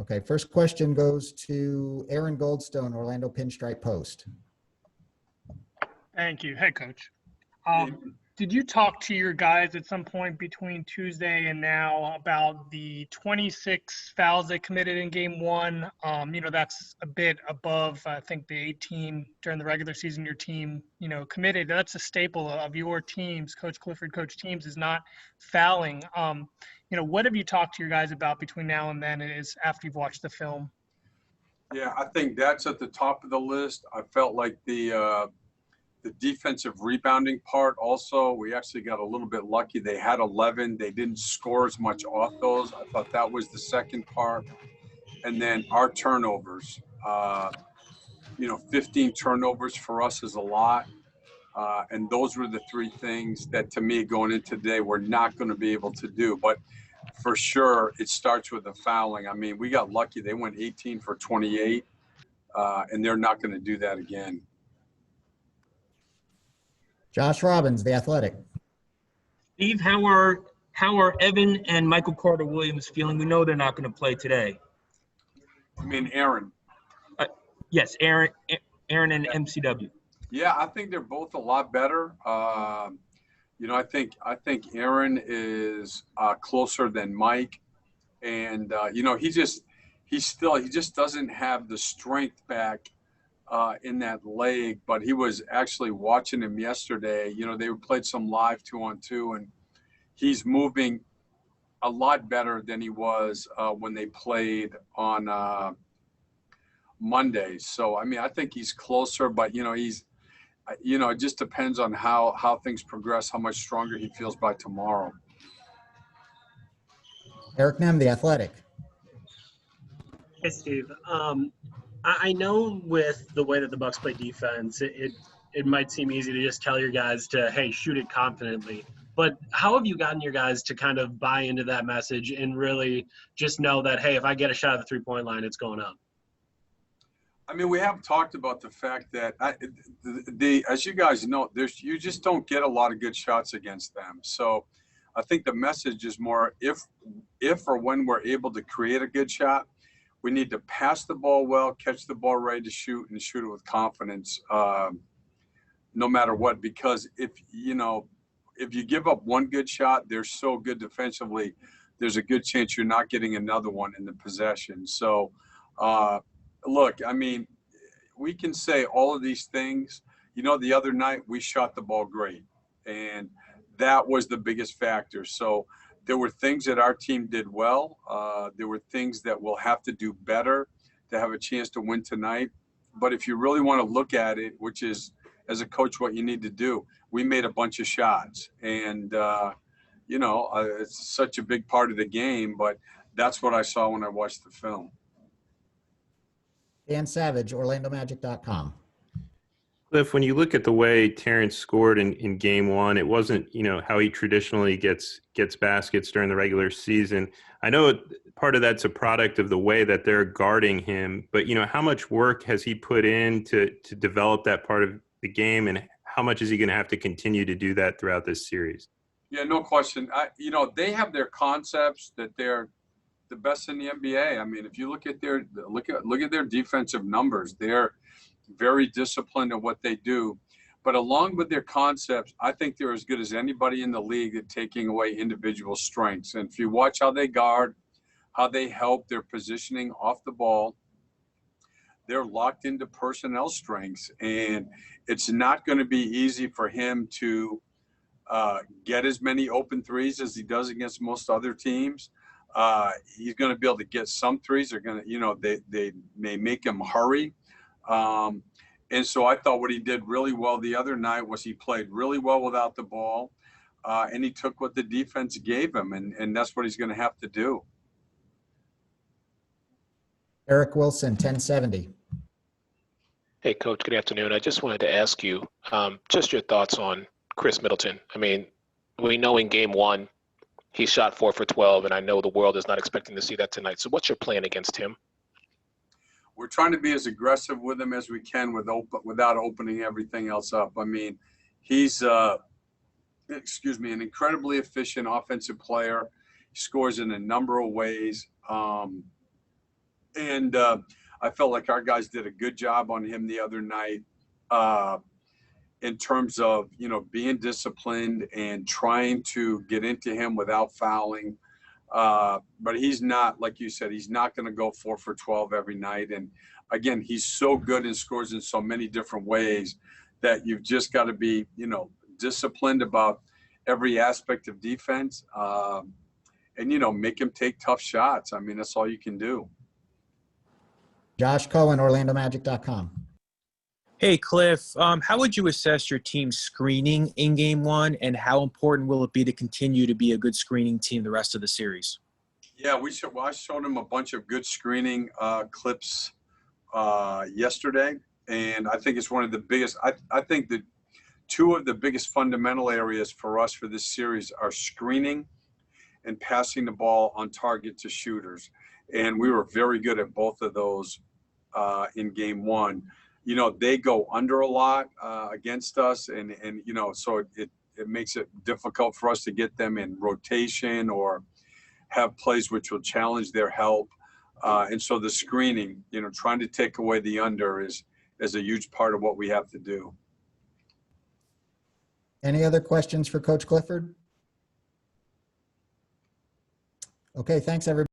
Okay, first question goes to Aaron Goldstone, Orlando Pinstripe Post. Thank you. Hey, Coach. Did you talk to your guys at some point between Tuesday and now about the 26 fouls they committed in game one? That's a bit above, I think, the 18 during the regular season your team, committed. That's a staple of your teams. Coach Clifford, coach teams is not fouling. What have you talked to your guys about between now and then is after you've watched the film? Yeah, I think that's at the top of the list. I felt like the defensive rebounding part also, we actually got a little bit lucky. They had 11. They didn't score as much off those. I thought that was the second part. And then our turnovers, 15 turnovers for us is a lot. And those were the three things that, to me, going into today, we're not going to be able to do. But for sure, it starts with the fouling. I mean, we got lucky. They went 18 for 28, and they're not going to do that again. Josh Robbins, The Athletic. Steve, how are Evan and Michael Carter-Williams feeling? We know they're not going to play today. I mean, Aaron. Yes, Aaron and MCW. Yeah, I think they're both a lot better. I think Aaron is closer than Mike, and he just doesn't have the strength back in that leg. But he was actually watching him yesterday. They played some live 2-on-2, and he's moving a lot better than he was when they played on Monday. So I mean, I think he's closer, but it just depends on how things progress, how much stronger he feels by tomorrow. Eric Nem, The Athletic. Hey, Steve. I know with the way that the Bucks play defense, it might seem easy to just tell your guys to, hey, shoot it confidently. But how have you gotten your guys to kind of buy into that message and really just know that, hey, if I get a shot at the three-point line, it's going up? I mean, we have talked about the fact that as you guys know, you just don't get a lot of good shots against them. So I think the message is more if or when we're able to create a good shot, we need to pass the ball well, catch the ball ready to shoot, and shoot it with confidence, no matter what. Because if you give up one good shot, they're so good defensively, there's a good chance you're not getting another one in the possession. So, look, I mean, we can say all of these things. The other night we shot the ball great, and that was the biggest factor. So there were things that our team did well. There were things that we'll have to do better to have a chance to win tonight. But if you really want to look at it, which is, as a coach, what you need to do, we made a bunch of shots. And, it's such a big part of the game. But that's what I saw when I watched the film. Dan Savage, OrlandoMagic.com. Cliff, when you look at the way Terrence scored in game one, it wasn't, how he traditionally gets baskets during the regular season. I know part of that's a product of the way that they're guarding him, but, how much work has he put in to develop that part of the game, and how much is he going to have to continue to do that throughout this series? Yeah, no question. They have their concepts that they're the best in the NBA. I mean, if you look at their defensive numbers, they're very disciplined in what they do. But along with their concepts, I think they're as good as anybody in the league at taking away individual strengths. And if you watch how they guard, how they help their positioning off the ball, they're locked into personnel strengths. And it's not going to be easy for him to get as many open threes as he does against most other teams. He's going to be able to get some threes. They're going to, they may make him hurry. And so I thought what he did really well the other night was he played really well without the ball, and he took what the defense gave him, and that's what he's going to have to do. Eric Wilson, 1070. Hey, Coach, good afternoon. I just wanted to ask you just your thoughts on Chris Middleton. I mean, we know in game one he shot 4 for 12, and I know the world is not expecting to see that tonight. So what's your plan against him? We're trying to be as aggressive with him as we can without opening everything else up. I mean, he's an incredibly efficient offensive player. He scores in a number of ways. And I felt like our guys did a good job on him the other night in terms of, being disciplined and trying to get into him without fouling. But he's not, like you said, he's not going to go 4 for 12 every night. And again, he's so good and scores in so many different ways that you've just got to be, disciplined about every aspect of defense and, make him take tough shots. I mean, that's all you can do. Josh Cohen, OrlandoMagic.com. Hey, Cliff, how would you assess your team's screening in Game 1, and how important will it be to continue to be a good screening team the rest of the series? Yeah, I showed him a bunch of good screening clips yesterday, and I think it's one of the biggest. I think that two of the biggest fundamental areas for us for this series are screening and passing the ball on target to shooters, and we were very good at both of those in Game 1. They go under a lot against us, and so it makes it difficult for us to get them in rotation or have plays which will challenge their help. And so the screening, trying to take away the under is a huge part of what we have to do. Any other questions for Coach Clifford? Okay, thanks, everybody.